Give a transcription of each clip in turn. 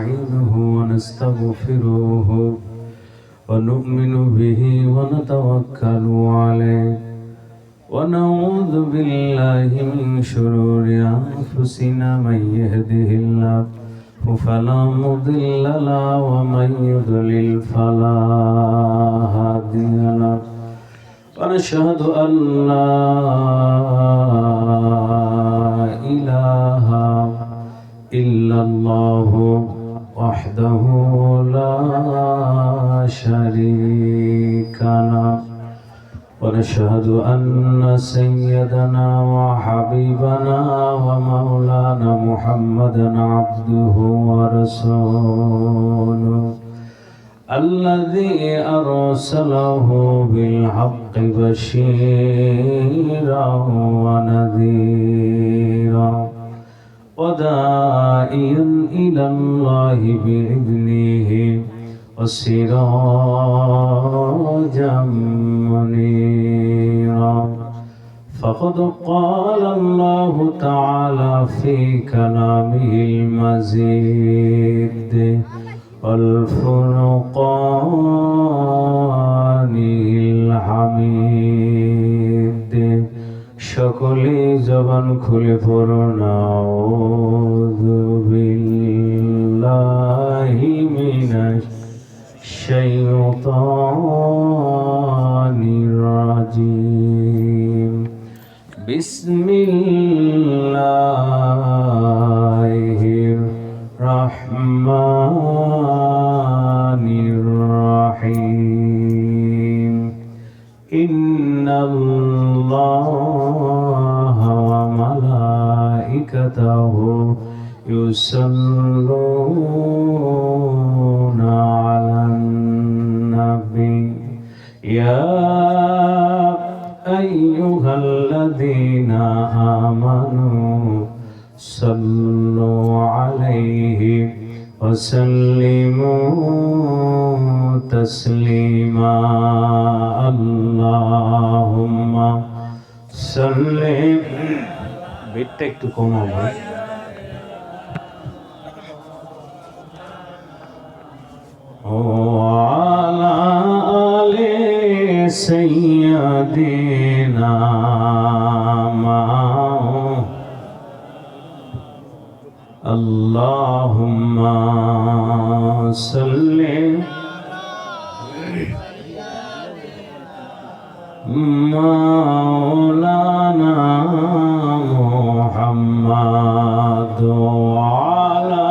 ونستعينه ونستغفره ونؤمن به ونتوكل عليه ونعوذ بالله من شرور أنفسنا من يهده الله فلا مضل له ومن يضلل فلا هادي له ونشهد أن لا إله إلا الله وحده لا شريك له ونشهد أن سيدنا وحبيبنا ومولانا محمدا عبده ورسوله الذي أرسله بالحق بشيرا ونذيرا وداعيا إلى الله بإذنه وسراجا منيرا فقد قال الله تعالى في كلامه المجيد والفرقان الحميد সকলে জবান খুলে পড়ুন আউযু বিল্লাহি মিনাশ শাইতানির রাজিম বিসমিল্লাহির রহমানির রহিম ইন্নাল্লাহা ওয়া মালাইকাতাহু ইউসাল্লুনা আলান নাবী ইয়া আইয়ুহাল্লাযীনা আমানু সাল্লু আলাইহি ওয়া সাল্লিমু তাসলিমা আল্লাহুম্মা সাল্লি বিটটা একটু কমাবো وعلى آل سيدنا اللهم صل مولانا محمد وعلى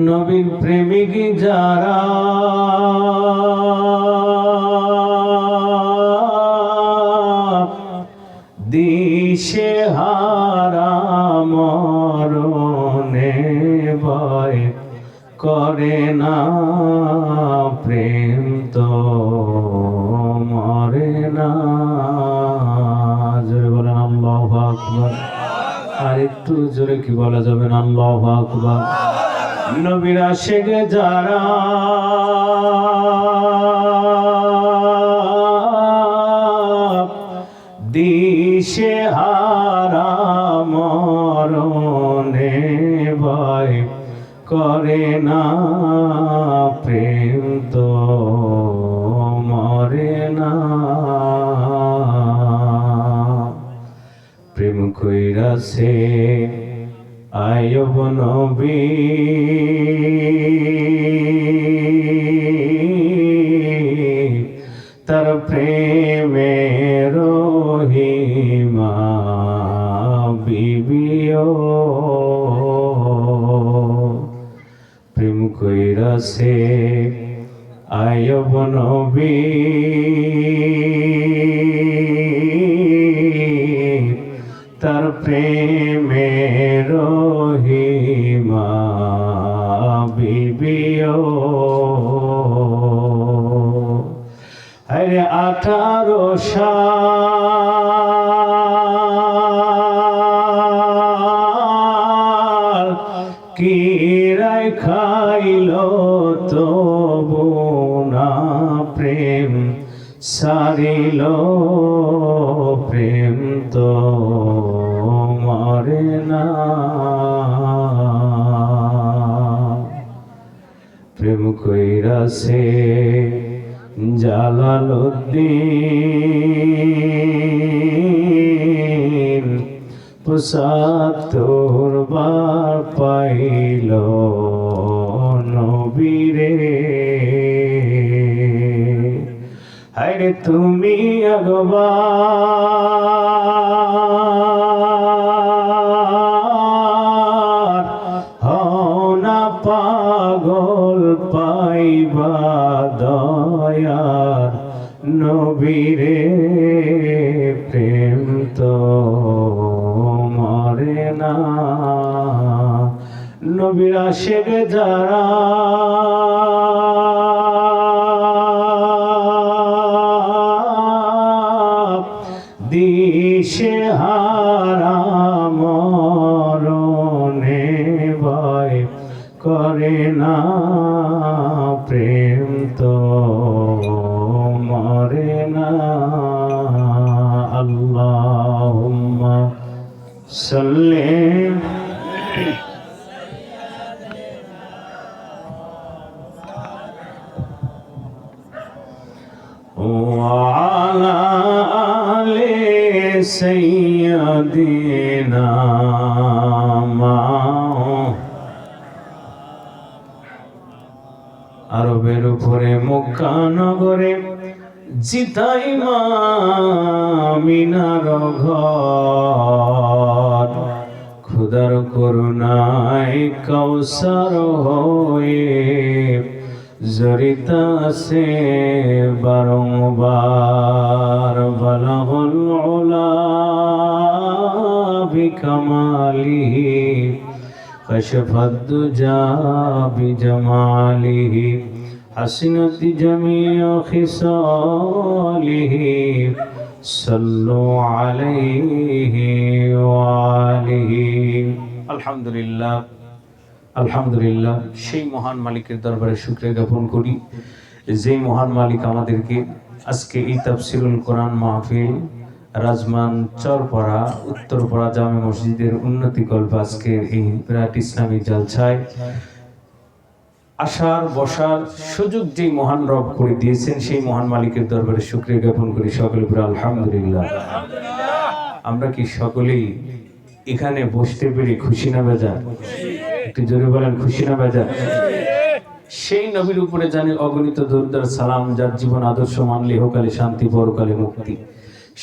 নবীর প্রেমিক যারা দিশে হারা মরণে ভয় করে না প্রেম তো মরে না জোরে বলেন আল্লাহু আকবার আর একটু জোরে কি বলা যাবে না আল্লাহু আকবার নবীর আশিক যারা দিশে হারা মরণে ভয় করে না প্রেম তো মরে না প্রেম কইরাছে আয়ব নবী তার প্রেমে রহিমা বিবিও প্রেম কইরাছে আয়ব নবী তার প্রেমে রহিমা বিবিও আরে 18 সাল কি রাই খাইল তবু না প্রেম সারিল প্রেম কাছে জালালউদ্দিন ৭৫ বার পাইল নবীরে। হায়রে তুমি একবার হও না পাগল পাইবা দয়ার নবীরে। প্রেম তো মরে না, নবীর আশিক যারা দিশে হারা মরণে ভয় করে না। প্রেম তো মরে না। আল্লাহুম্মা সাল্লি ওয়ালা আলি সাইয়্যিদিনা আরবের উপরে মক্কা নগরে জিতাই মিনার ঘর, খুদার করুণায় কৌসার হয়ে জড়িতাছে বারংবার। বালাগুল উলা বিকামালিহি কশফাদ দুজা বিজমালিহি হাসিনাত জামিউ খিসালিহি সাল্লু আলাইহি ওয়া আলিহি। আলহামদুলিল্লাহ, আলহামদুলিল্লাহ। সেই মহান মালিকের দরবারে শুকরিয়া জ্ঞাপন করি, যেই মহান মালিক আমাদেরকে আজকে এই তাফসিরুল কোরআন মাহফিল রাজমান চরপাড়া উত্তরপাড়া জামে মসজিদের উন্নতি কল্পে আজকের এই বিরাট ইসলামী জালসায় আসার বসার সুযোগ যেই মহান রব করে দিয়েছেন, সেই মহান মালিকের দরবারে শুকরিয়া জ্ঞাপন করি সকলে বলে আলহামদুলিল্লাহ। আমরা কি সকলেই এখানে বসতে পেরে খুশি না বেজার? একটু জোরে বলেন, খুশি না বেজার? সেই নবীর উপরে জানি অগণিত দরুদ সালাম, যার জীবন আদর্শ মানলে ইহকালে শান্তি পরকালে মুক্তি।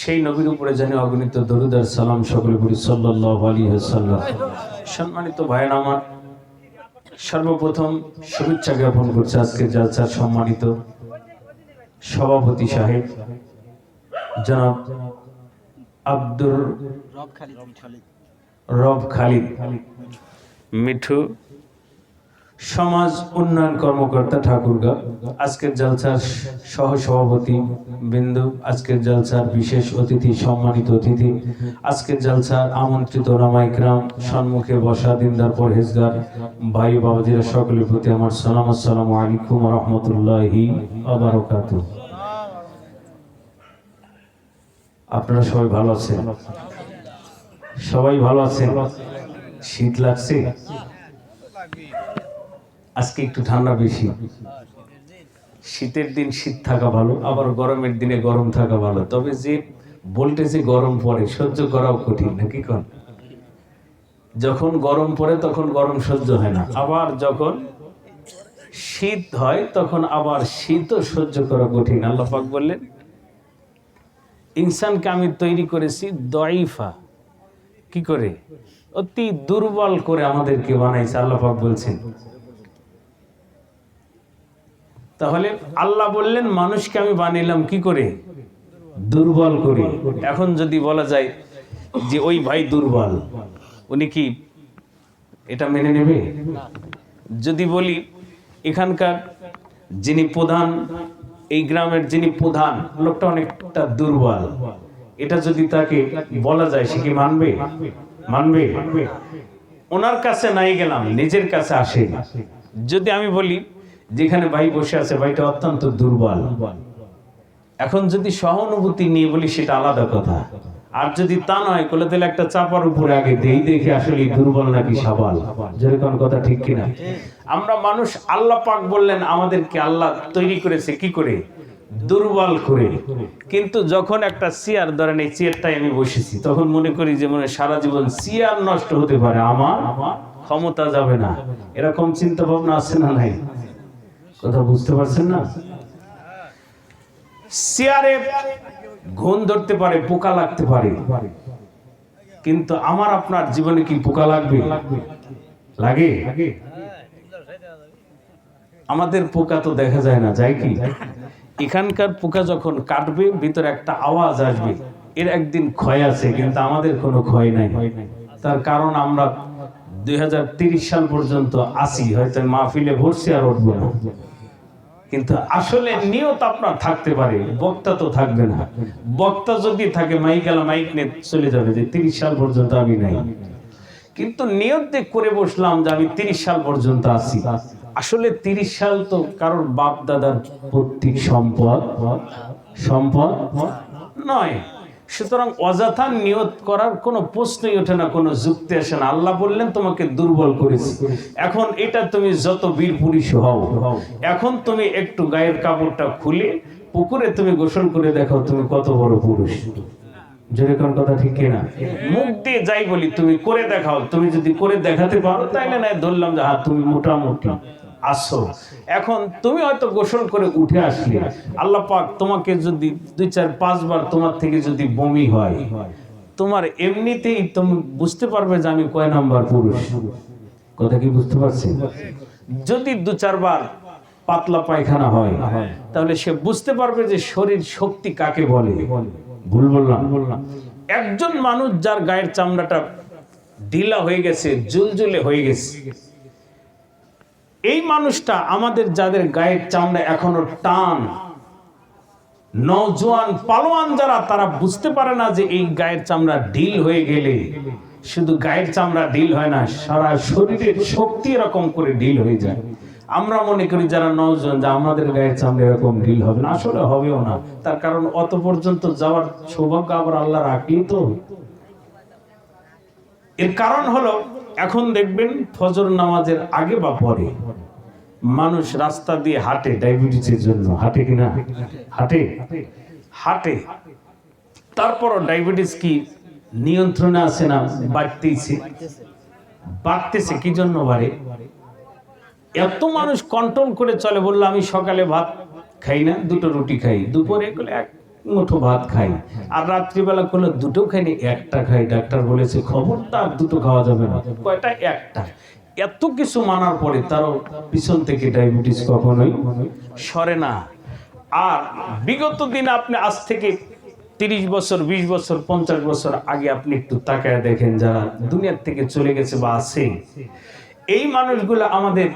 সেই নবীর উপরে জানি অগণিত দরুদ সালাম, সকলে বলি সাল্লাল্লাহু আলাইহি ওয়াসাল্লাম। সম্মানিত ভাইয়েরা আমার, সর্বপ্রথম শুভেচ্ছা জ্ঞাপন করছে আজকের জালসার সম্মানিত সভাপতি সাহেব জনাব আব্দুর রব খালিদ মিঠু, সমাজ উন্নয়ন কর্মকর্তা ঠাকুরগাঁও। আজকের জালসার সহ সভাপতি বিন্দু, আজকের জালসার বিশেষ অতিথি, সম্মানিত অতিথি, আজকের জালসার আমন্ত্রিত ওলামায়ে কিরাম, সম্মুখে বসা দিনদার পরহেজগার ভাই বাবাজিরা, সকলের প্রতি আমার সালাম। আসসালামু আলাইকুম ওয়া রাহমাতুল্লাহি ওয়া বারাকাতুহু। আপনারা সবাই ভালো আছেন? সবাই ভালো আছেন? শীত লাগছে? আজকে একটু ঠান্ডা বেশি। শীতের দিন শীত থাকা ভালো, আবার গরমের দিনে গরম থাকা ভালো। তবে যে ভোল্টেজে গরম পড়ে সহ্য করাও কঠিন, নাকি কোন? যখন গরম পড়ে তখন গরম সহ্য হয় না, আবার যখন শীত হয় তখন আবার শীতও সহ্য করা কঠিন। আল্লাহ পাক বললেন, ইনসানকে আমি তৈরি করেছি দাঈফা, কি করে? অতি দুর্বল করে আমাদেরকে বানাইছে। আল্লাহ পাক বলছেন। তাহলে আল্লাহ বললেন মানুষকে আমি বানাইলাম কি করে? দুর্বল করে। এখন যদি বলা যায় যে ওই ভাই দুর্বল, উনি কি এটা মেনে নেবে? যদি বলি এখানকার যিনি প্রধান, এই গ্রামের যিনি প্রধান লোকটা অনেকটা দুর্বল, এটা যদি তাকে বলা যায় সে কি মানবে? মানবে? ওনার কাছে নাই গেলাম, নিজের কাছে আসে। যদি আমি বলি যেখানে ভাই বসে আছে ভাইটা অত্যন্ত দুর্বল, এখন যদি সহানুভূতি নিয়ে বলি সেটা আলাদা কথা। আর যদি তা নয় কোলে তাহলে একটা চাপার উপরে আগে দেই দেখি আসলে দুর্বল নাকি সাবাল। যেরকম কথা ঠিক কিনা? আমরা মানুষ, আল্লাহ পাক বললেন আমাদেরকে আল্লাহ তৈরি করেছে কি করে? দুর্বল করে। কিন্তু যখন একটা চেয়ার ধরেন এই চেয়ারটাই আমি বসেছি, তখন মনে করি যে মনে সারা জীবন চেয়ার নষ্ট হতে পারে, আমার ক্ষমতা যাবে না, এরকম চিন্তা ভাবনা আছে না নাই? কথা বুঝতে পারছেন না? চেয়ারে ঘুণ ধরতে পারে, পোকা লাগতে পারে, কিন্তু আমার আপনার জীবনে কি পোকা লাগবে? লাগে? আমাদের পোকা তো দেখা যায় না, যায় কি? এখানকার পোকা যখন কাটবে ভিতরে একটা আওয়াজ আসবে, এর একদিন ক্ষয় আছে, কিন্তু আমাদের কোনো ক্ষয় নাই। তার কারণ আমরা 2030 সাল পর্যন্ত আসি, হয়তো মাহফিলে ভরছি আর উঠবো না। কিন্তু আসলে নিয়ত আপনার থাকতে পারে, বক্তা তো থাকবে না। বক্তা যদি থাকে মাইক নিয়ে চলে যাবে যে 30 সাল পর্যন্ত আমি নাই, কিন্তু নিয়ত করে বসলাম যে আমি 30 সাল পর্যন্ত আসি। আসলে 30 সাল তো কারোর বাপ দাদার পৈতৃক সম্পদ নয়। সুতরাং অযথা নিয়ত করার কোনো প্রশ্নই ওঠে না, কোনো যুক্তি আসে না। আল্লাহ বললেন তোমাকে দুর্বল করেছি। এখন এটা তুমি যত বীর পুরুষ হও, এখন তুমি একটু গায়ের কাপড়টা খুলে পুকুরে তুমি গোসল করে দেখো তুমি কত বড় পুরুষ। যেরকম কথা ঠিক কিনা? মুখ দিয়ে যাই বলি তুমি করে দেখাও, তুমি যদি করে দেখাতে পারো তাইলে না ধরলাম যে তুমি মোটামুটি আসো। এখন তুমি হয়তো গোসল করে উঠে আসলে, আল্লাহ পাক তোমাকে যদি 2-4-5 বার তোমার থেকে যদি বমি হয়, তোমার এমনিতেই তুমি বুঝতে পারবে যে আমি কয় নাম্বার পুরুষ। কথা কি বুঝতে পারছি? যদি 2-4 বার পাতলা পায়খানা হয়, তাহলে সে বুঝতে পারবে যে শরীর শক্তি কাকে বলে। ভুল বললাম? একজন মানুষ যার গায়ের চামড়াটা ঢিলা হয়ে গেছে, জুলজুলে হয়ে গেছে, এই মানুষটা আমাদের যাদের গায়ের চামড়া এখনো টান, নওজোয়ান পালোয়ান যারা, তারা বুঝতে পারে না যে এই গায়ের চামড়া ঢিল হয়ে গেলে শুধু গায়ের চামড়া ঢিল হয় না, সারা শরীরের শক্তি এরকম করে ঢিল হয়ে যায়। আমরা মনে করি যারা নওজোয়ান যে আমাদের গায়ের চামড়া এরকম ঢিল হবে না, আসলে হবেও না। তার কারণ অত পর্যন্ত যাওয়ার সৌভাগ্য আবার আল্লাহ রাখলেই তো। এর কারণ হলো এখন দেখবেন ফজর নামাজের আগে বা পরে মানুষ রাস্তা দিয়ে হাঁটে ডায়াবেটিসের জন্য। হাঁটে কিনা? হাঁটে। তারপরও ডায়াবেটিস কি নিয়ন্ত্রণে আছে না? বাড়তেছে। কি জন্য বাড়ে? এত মানুষ কন্ট্রোল করে চলে। বললো আমি সকালে ভাত খাই না, 2টো রুটি খাই, দুপুরে করলে 1 মুঠো ভাত খাই, আর রাত্রিবেলা করলে 2টো খাইনি, 1টা খাই। ডাক্তার বলেছে খবরদার 2টো খাওয়া যাবে না। কয়টা? 1টা। এত কিছু মানার পরে তারও পিছন থেকে ডায়াবেটিস কখনোই সরে না। আর বিগত দিন আপনি আজ থেকে 30 বছর, 20 বছর, 50 বছর আগে আপনি একটু তাকায় দেখেন, যারা দুনিয়ার থেকে চলে গেছে বা আছে, এই মানুষগুলো আমাদের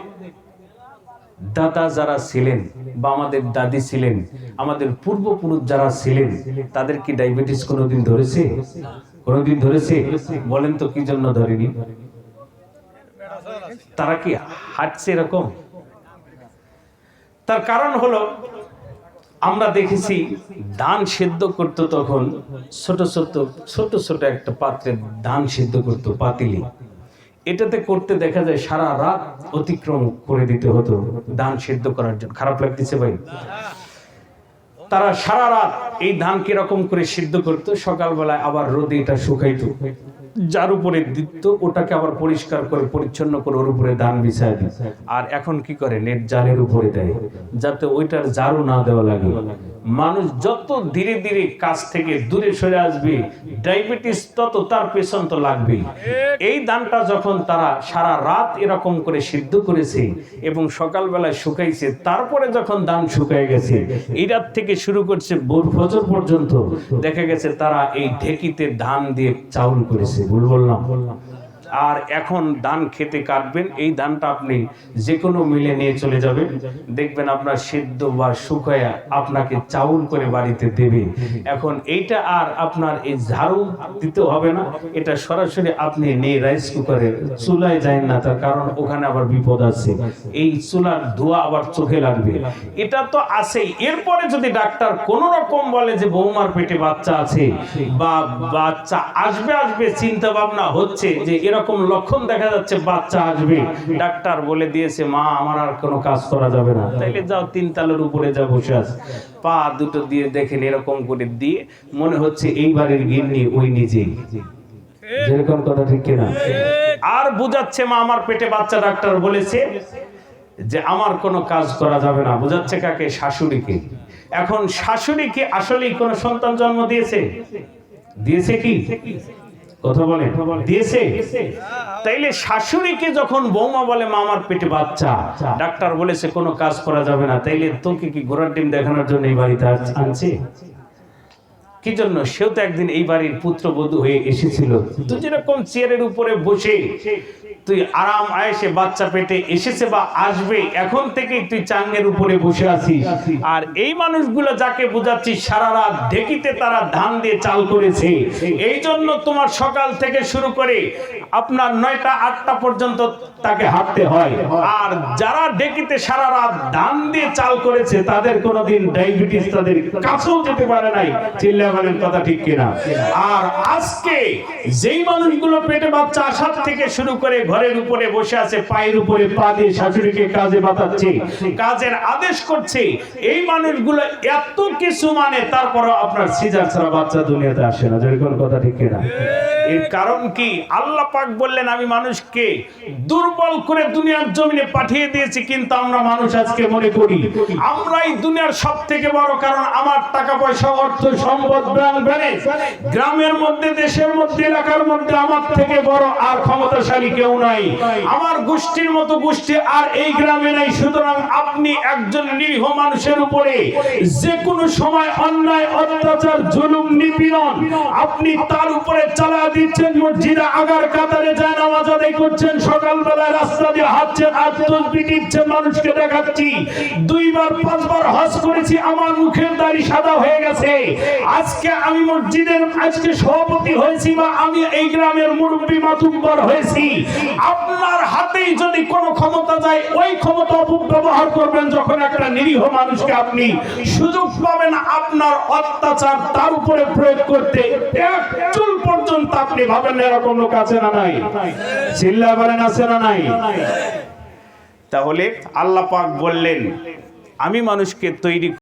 দাদা যারা ছিলেন বা আমাদের দাদি ছিলেন, আমাদের পূর্বপুরুষ যারা ছিলেন, তাদের কি ডায়াবেটিস কোনোদিন ধরেছে? কোনোদিন ধরেছে? বলেন তো কি জন্য ধরেনি? তারা কি হাঁটছে এরকম? তার কারণ হলো আমরা দেখেছি ধান সিদ্ধ করতো, তখন ছোট ছোট একটা পাত্রে ধান সিদ্ধ করতো, পাতিলি। এটাতে করতে দেখা যায় সারা রাত অতিক্রম করে দিতে হতো ধান সিদ্ধ করার জন্য। খারাপ লাগতেছে ভাই? তারা সারা রাত এই ধান কিরকম করে সিদ্ধ করতো, সকালবেলায় আবার রোদে এটা শুকাইতো, যার উপরে দিত, ওটাকে আবার পরিষ্কার করে পরিচ্ছন্ন করে ওর উপরে ধান বিছায় দিত। আর এখন কি করে? নেট জালের উপরে দেয়, যাতে ওইটার ঝাড়ু না দেওয়া লাগে। মানুষ যত ধীরে ধীরে কাছ থেকে দূরে সরে আসবে, ডায়াবেটিস তত তার পেছন তো লাগবেই। এই ধানটা যখন তারা সারা রাত এরকম করে সিদ্ধ করেছে এবং সকালবেলায় শুকাইছে, তারপরে যখন ধান শুকায় গেছে, এই রাত থেকে শুরু করছে ভোর ফজর পর্যন্ত, দেখা গেছে তারা এই ঢেকিতে ধান দিয়ে চাউল করেছে। ভুল বললাম? আর এখন ধান খেতে কাটবেন, এই ধানটা আপনি যে কোনো মিলে নিয়ে চলে যাবেন, দেখবেন আপনার সিদ্ধ বা শুকায়া আপনাকে চাউল করে বাড়িতে দেবে। এখন এইটা আর আপনার এই ঝাড়ু দিতে হবে না, এটা সরাসরি আপনি নিয়ে রাইস কুকারে চুলায় যায় না, তার কারণ ওখানে আবার বিপদ আছে, এই চুলার ধোঁয়া আবার চোখে লাগবে, এটা তো আছেই। এরপরে যদি ডাক্তার কোন রকম বলে যে বৌমার পেটে বাচ্চা আছে বা বাচ্চা আসবে চিন্তা ভাবনা হচ্ছে যে এরকম লক্ষণ দেখা যাচ্ছে বাচ্চা আসবে, ডাক্তার বলে দিয়েছে মা আমার আর কোনো কাজ করা যাবে না, তাইলে যাও 3 তলার উপরে যা বসে আছে, পা দুটো দিয়ে দেখেন এরকম করে দিয়ে মনে হচ্ছে এই বাড়ির গিন্নি ওই নিজেই, যেরকম কথা ঠিক কিনা? আর বুঝাচ্ছে মা আমার পেটে বাচ্চা, ডাক্তার বলেছে যে আমার কোনো কাজ করা যাবে না। বুঝাচ্ছে কাকে? শাশুড়িকে। এখন শাশুড়ি কি আসলেই কোন সন্তান জন্ম দিয়েছে? দিয়েছে কি? কথা বলেন, দিয়েছে? তাইলে শাশুড়িকে যখন বৌমা বলে মা আমার পেটে বাচ্চা, ডাক্তার বলেছে কোনো কাজ করা যাবে না, তাইলে তোকে কি ঘোড়ার ডিম দেখানোর জন্য এই বাড়িতে আনছে? কি জন্য? সেও তো একদিন এই বাড়ির পুত্রবধূ হয়ে এসেছিল। তুই যেরকম চেয়ারের উপরে বসে তুই আরাম আয়েসে বাচ্চা পেটে এসেছে বা আসবে, এখন থেকেই তুই চাঙ্গের উপরে বসে আছিস। আর এই মানুষগুলো যাকে বুঝাচ্ছিস সারা রাত ঢেকিতে তারা ধান দিয়ে চাল করেছে, এই জন্য তোমার সকাল থেকে শুরু করে আপনার 9টা 8টা পর্যন্ত তাকে হাঁটতে হয়। আর যারা ঢেকিতে সারা রাত ধান দিয়ে চাল করেছে তাদের কোনোদিন ডায়াবেটিস তাদের কাছেও যেতে পারে নাই। চিল্লা বলেন কথা ঠিক কিনা? আর আজকে যেই মানুষগুলো পেটে বাচ্চা আসার থেকে শুরু করে ঘরের উপরে বসে আছে, পায়ের উপরে পা দিয়ে শাশুড়িকে কাজে বাতাচ্ছে, কাজের আদেশ করছে, এই মানুষগুলো এত কিছু মানে তারপরে আপনার সিজার ছাড়া বাচ্চা দুনিয়াতে আসে না। যেরকম কথা ঠিক কিনা? এর কারণ কি? আল্লাহ পাক বললেন আমি মানুষকে দুর্বল করে দুনিয়ার জমিনে পাঠিয়ে দিয়েছি, কিন্তু আমরা মানুষ আজকে মনে করি আমরাই দুনিয়ার সব থেকে বড়, কারণ আমার টাকা পয়সা অর্থ সম্পদ গ্রামের মধ্যে দেশের মধ্যে এলাকার মধ্যে আমার থেকে বড় আর ক্ষমতাশালী কেউ নাই, আমার গোষ্ঠীর মতো গোষ্ঠী আর এই গ্রামে নাই। সুতরাং আপনি একজন নিরীহ মানুষের উপরে যে কোনো সময় অন্যায় অত্যাচার জুলুম নিপীড়ন আপনি তার উপরে চালা দিচ্ছেন, মসজিদে আগার কাতারে যায় নামাজ আদায় করছেন, সকালবেলায় রাস্তা দিয়ে হাঁটছেন আর তাসবিহ টিপছেন, মানুষকে দেখাচ্ছি 2বার 5বার হজ করেছি, আমার মুখের দাড়ি সাদা হয়ে গেছে, আজকে আমি মসজিদের আজকে সভাপতি হয়েছি বা আমি এই গ্রামের মুরব্বী মাতুব্বর হয়েছি। আপনার হাতেই যদি কোনো ক্ষমতা যায় ওই ক্ষমতা অপব্যবহার করবেন, যখন একটা নিরীহ মানুষকে আপনি সুযোগ পাবেন আপনার অত্যাচার তার উপরে প্রয়োগ করতে, এক চুল পর্যন্ত আপনি ভাবেন এরকম লোক আছে না নাই? চিল্লা বলেন আছে না নাই? তাহলে আল্লাহ পাক বললেন আমি মানুষকে তৈরি